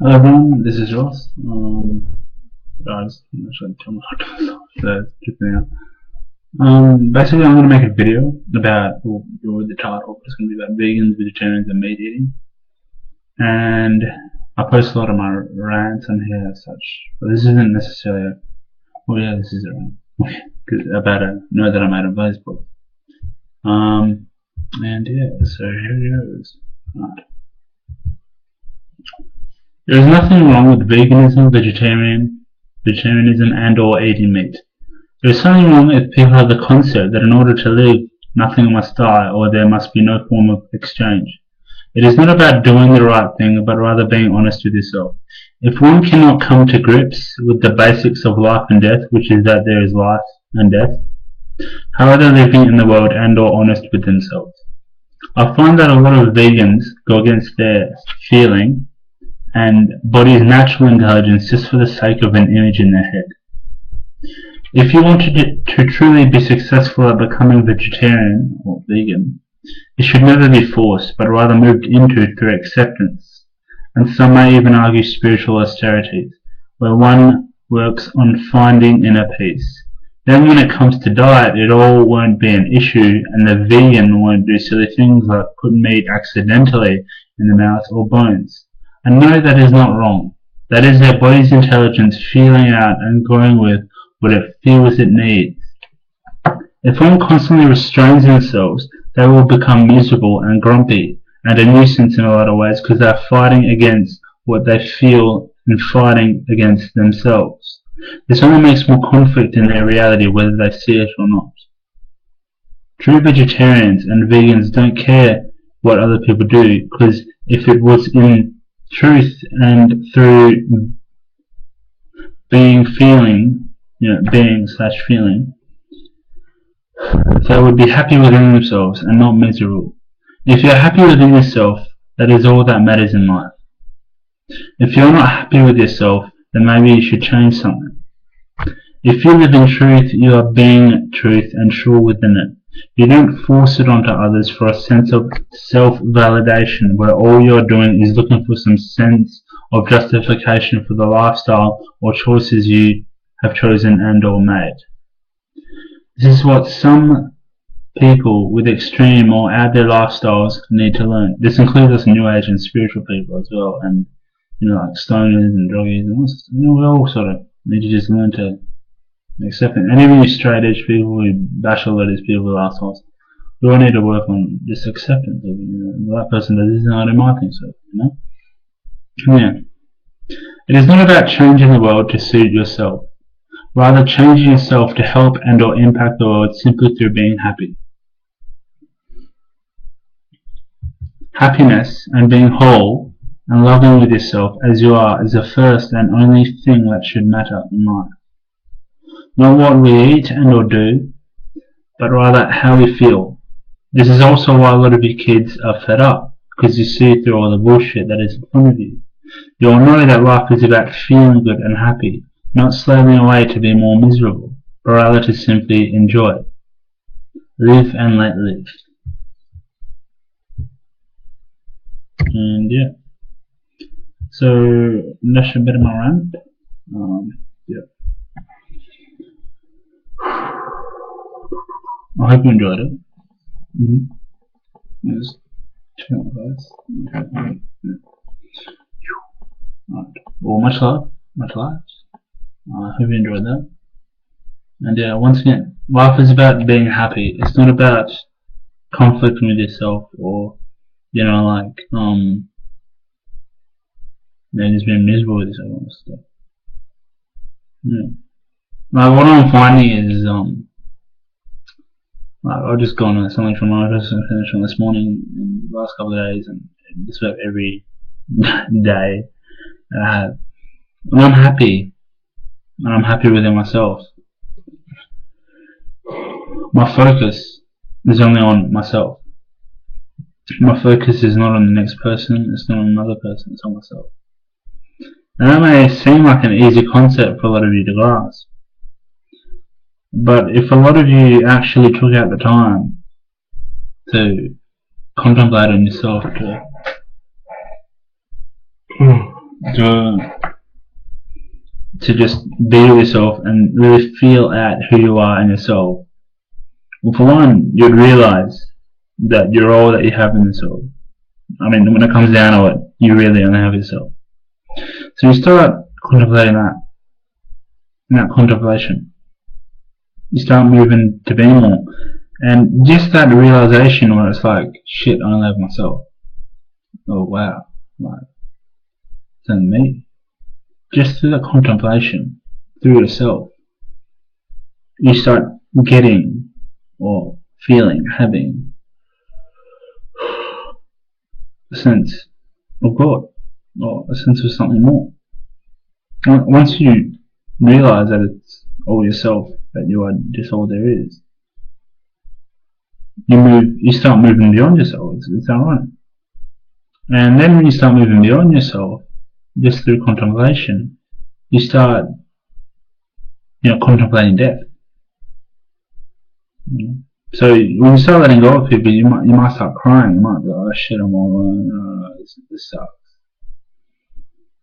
Hello everyone, this is Ross. Guys, I'm not sure to tell me how to start, so it's tripping out. Basically, I'm going to make a video about, with the title, it's going to be about vegans, vegetarians, and meat eating. And I post a lot of my rants on here as such, but this isn't necessarily, this is a rant, about a note that I made on Facebook. And yeah, so here it goes. Right. There is nothing wrong with veganism, vegetarianism, and/or eating meat. There is something wrong if people have the concept that in order to live, nothing must die or there must be no form of exchange. It is not about doing the right thing, but rather being honest with yourself. If one cannot come to grips with the basics of life and death, which is that there is life and death, how are they living in the world and/or honest with themselves? I find that a lot of vegans go against their feeling and body's natural intelligence just for the sake of an image in their head. If you want to truly be successful at becoming vegetarian or vegan, it should never be forced, but rather moved into through acceptance, and some may even argue spiritual austerities, where one works on finding inner peace. Then when it comes to diet, it all won't be an issue, and the vegan won't do silly things like put meat accidentally in the mouth or bones. And no, that is not wrong. That is their body's intelligence feeling out and going with what it feels it needs. If one constantly restrains themselves, they will become miserable and grumpy and a nuisance in a lot of ways because they are fighting against what they feel and fighting against themselves. This only makes more conflict in their reality whether they see it or not. True vegetarians and vegans don't care what other people do, because if it was in truth and through being feeling, being/feeling, they would be happy within themselves and not miserable. If you're happy within yourself, that is all that matters in life. If you're not happy with yourself, then maybe you should change something. If you live in truth, you are being truth and sure within it. You don't force it onto others for a sense of self-validation where all you're doing is looking for some sense of justification for the lifestyle or choices you have chosen and/or made. This is what some people with extreme or out there lifestyles need to learn. This includes us New Age and spiritual people as well, and like stoners and druggies, and we all sort of need to just learn to accept it. And even you straight edge people who bash all of these people with assholes, we all need to work on just acceptance of that person does this and I do my thing, so Yeah. It is not about changing the world to suit yourself, rather changing yourself to help and/or impact the world simply through being happy. Happiness and being whole and loving with yourself as you are is the first and only thing that should matter in life. Not what we eat and/or do, but rather how we feel. This is also why a lot of you kids are fed up, because you see through all the bullshit that is in front of you. You'll know that life is about feeling good and happy, not slaving away to be more miserable, but rather to simply enjoy. Live and let live. And yeah. So that's a bit of my rant. I hope you enjoyed it. Just check out my face. Right. Well, much love. I hope you enjoyed that. And yeah, once again, life is about being happy. It's not about conflicting with yourself or, just being miserable with yourself and stuff. Yeah. Like, what I'm finding is, I've just gone on something from my first finish on this morning in the last couple of days, and just about every day that I have. And I'm happy. And I'm happy within myself. My focus is only on myself. My focus is not on the next person, it's not on another person, it's on myself. And that may seem like an easy concept for a lot of you to grasp. But if a lot of you actually took out the time to contemplate on yourself, to to just be with yourself and really feel out who you are in yourself. Well, for one, you'd realize that you're all that you have in yourself. I mean, when it comes down to it, you really only have yourself. So you start contemplating that, in that contemplation. You start moving to be more. And just that realization where it's like, shit, I only have myself. Oh wow, like, it's only me. Just through that contemplation, through yourself, you start getting, or feeling, having a sense of God, or a sense of something more. Once you realize that it's all yourself, that you are just all there is, you start moving beyond yourself. It's ironic. And then when you start moving beyond yourself, just through contemplation, you start, contemplating death. So when you start letting go of people, you might start crying. You might go, oh shit, I'm all alone. This sucks.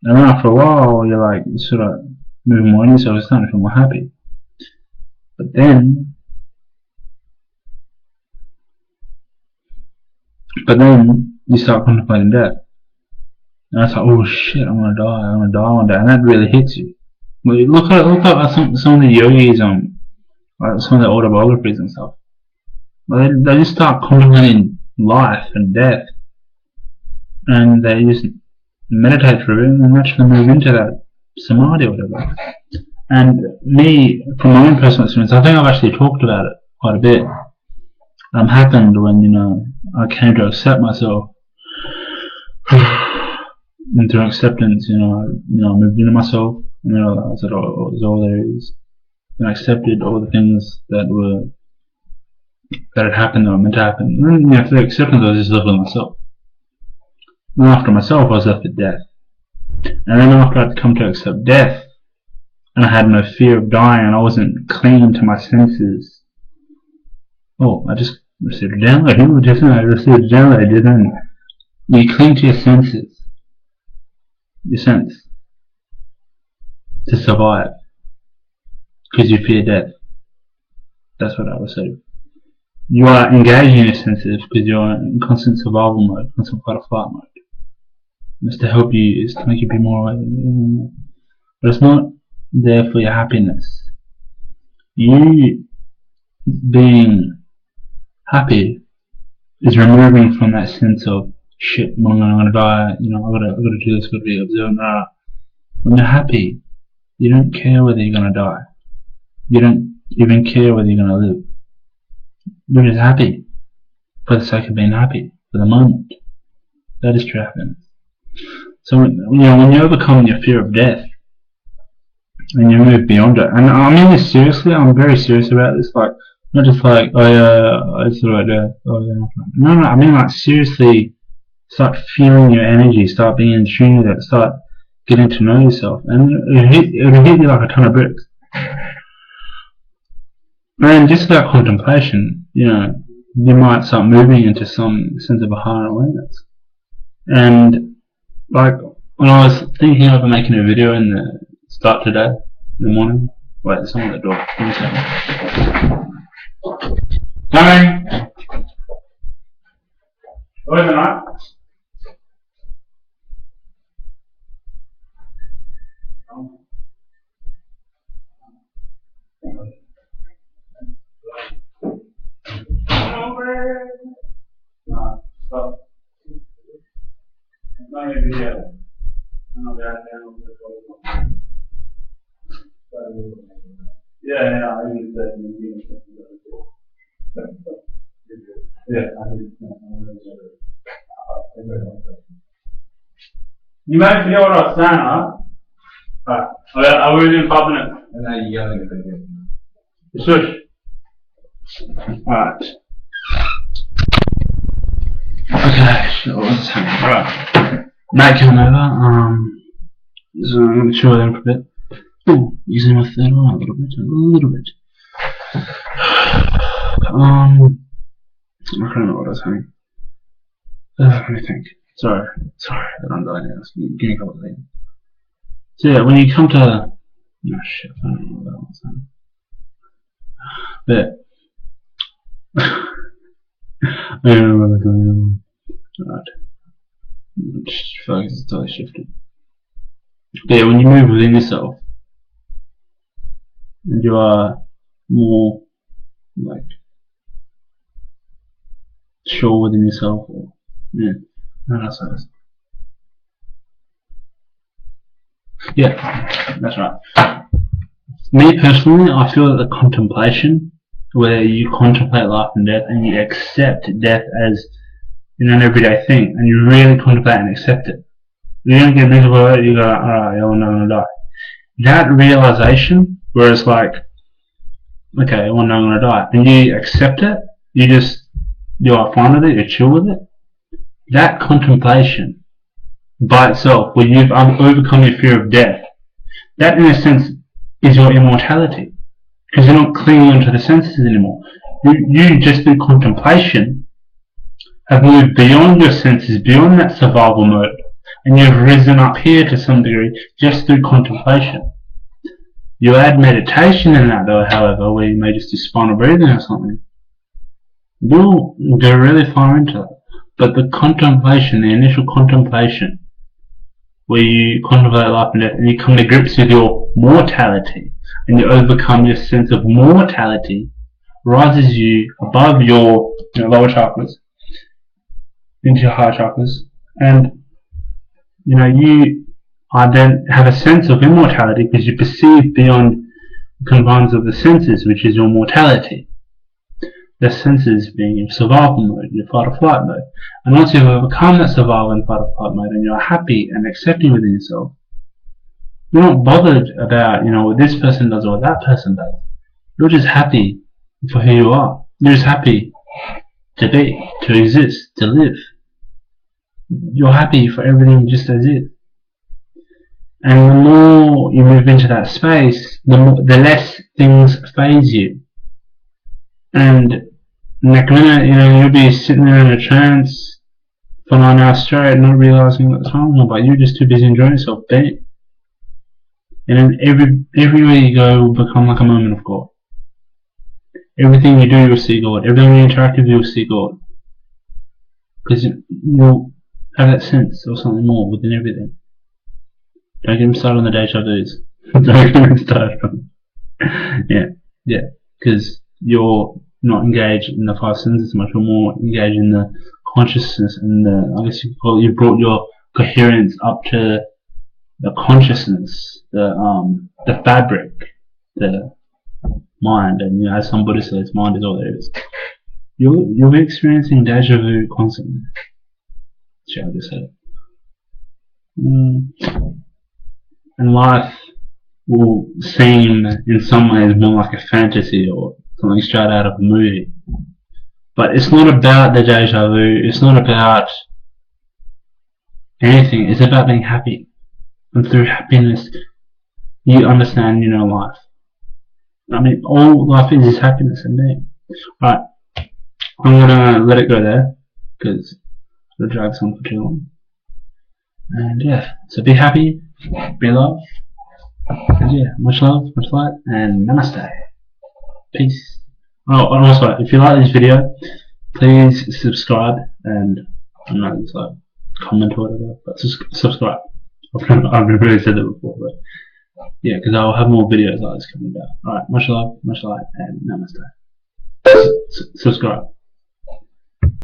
And then after a while, you're like, you sort of moving more in yourself, you're starting to feel more happy. But then you start contemplating death. And it's like, oh shit, I'm gonna die one day. And that really hits you. Look at some of the yogis, like some of the autobiographies and stuff. They just start contemplating life and death. And they just meditate through it and naturally move into that samadhi or whatever. And me, from my own personal experience, I think I've actually talked about it quite a bit. Happened when, I came to accept myself. And through acceptance, I moved into myself and realized that it was all there is. And I accepted all the things that had happened that were meant to happen. And then, through acceptance, I was just left with myself. And after myself, I was left with death. And then after I'd come to accept death, and I had no fear of dying, and I wasn't clinging to my senses. Oh, I just received a download. I received a download, didn't I? You cling to your senses. Your sense. To survive. Because you fear death. That's what I received. You are engaging in your senses because you're in constant survival mode, constant fight or flight mode. It's to help you, it's to make you be more, but it's not there for your happiness. You being happy is removing from that sense of shit, I'm gonna die, I've gotta do this, gotta be observant. When you're happy, you don't care whether you're gonna die. You don't even care whether you're gonna live. You're just happy for the sake of being happy for the moment. That is true happiness. So when you overcome your fear of death and you move beyond it, and I mean this seriously, I'm very serious about this, like not just like, oh yeah, I thought about death, oh yeah. No, I mean like seriously start feeling your energy, start being in tune with it, start getting to know yourself, and it'll hit you like a ton of bricks. And just that contemplation, you might start moving into some sense of a higher awareness. And like when I was thinking of making a video in the start today, in the morning. Wait, there's someone at the door. Give me a second. Hi. What is it, mate? No, stop. It's not a video. Yeah, I didn't say yeah, I didn't. You might forget what I was saying, huh? Alright, I will in 5 minutes. And now you're yelling at me. Shush. Alright. Okay, so what's happening? Alright. Matt coming over, so I'm going to chill with him for a bit. Oh, using my third eye a little bit. I don't know what I was saying. Let me think. Sorry, that I'm dying now. Give me a couple of seconds. So yeah, when you come to, oh shit, I don't know what that was saying. But I don't know what was going on. Right, focus is totally shifted. But yeah, when you move within yourself, and you are more like sure within yourself, or yeah, no, that's nice. Yeah, that's right. Me personally, I feel that the contemplation, where you contemplate life and death and you accept death as an everyday thing, and you really contemplate and accept it. You don't get miserable about it, you go, alright, I'm not gonna die. That realization, where it's like, okay, one day I'm gonna die, and you accept it, you are fine with it, you're chill with it. That contemplation by itself, where you've overcome your fear of death, that in a sense is your immortality, because you're not clinging onto the senses anymore. You just through contemplation have moved beyond your senses, beyond that survival mode, and you've risen up here to some degree just through contemplation. You add meditation in that though, however, where you may just do spinal breathing or something. You'll go really far into it. But the contemplation, the initial contemplation, where you contemplate life and death and you come to grips with your mortality and you overcome your sense of mortality, rises you above your lower chakras into your higher chakras, and you then have a sense of immortality because you perceive beyond the confines of the senses, which is your mortality. The senses being your survival mode, your fight or flight mode. And once you've overcome that survival and fight or flight mode and you're happy and accepting within yourself, you're not bothered about what this person does or what that person does. You're just happy for who you are. You're just happy to be, to exist, to live. You're happy for everything just as is. And the more you move into that space, the less things faze you. And next minute, you'll be sitting there in a trance for 9 hours straight, not realizing what the time is, but you're just too busy enjoying yourself being. And then everywhere you go will become like a moment of God. Everything you do, you'll see God. Everything you interact with, you'll see God. Because you'll have that sense of something more within everything. Don't get me started on the deja vus. Don't get me started on yeah, because you're not engaged in the five senses much, you're more engaged in the consciousness and I guess you call it, you brought your coherence up to the consciousness, the fabric, the mind, and as some Buddhists say, mind is all there is. You'll be experiencing deja vu constantly. Shall I just say it? And life will seem in some ways more like a fantasy or something straight out of a movie. But it's not about the deja vu, it's not about anything, it's about being happy. And through happiness, you understand, life. I mean, all life is happiness and me. Right, I'm gonna let it go there, because it'll drag on for too long. And yeah, so be happy, be loved, and yeah, much love, much light, and namaste. Peace. Oh, and also, if you like this video, please subscribe and comment or whatever, but subscribe. I've really said that before, but yeah, because I'll have more videos like this coming out. Alright, much love, much light, and namaste. Subscribe.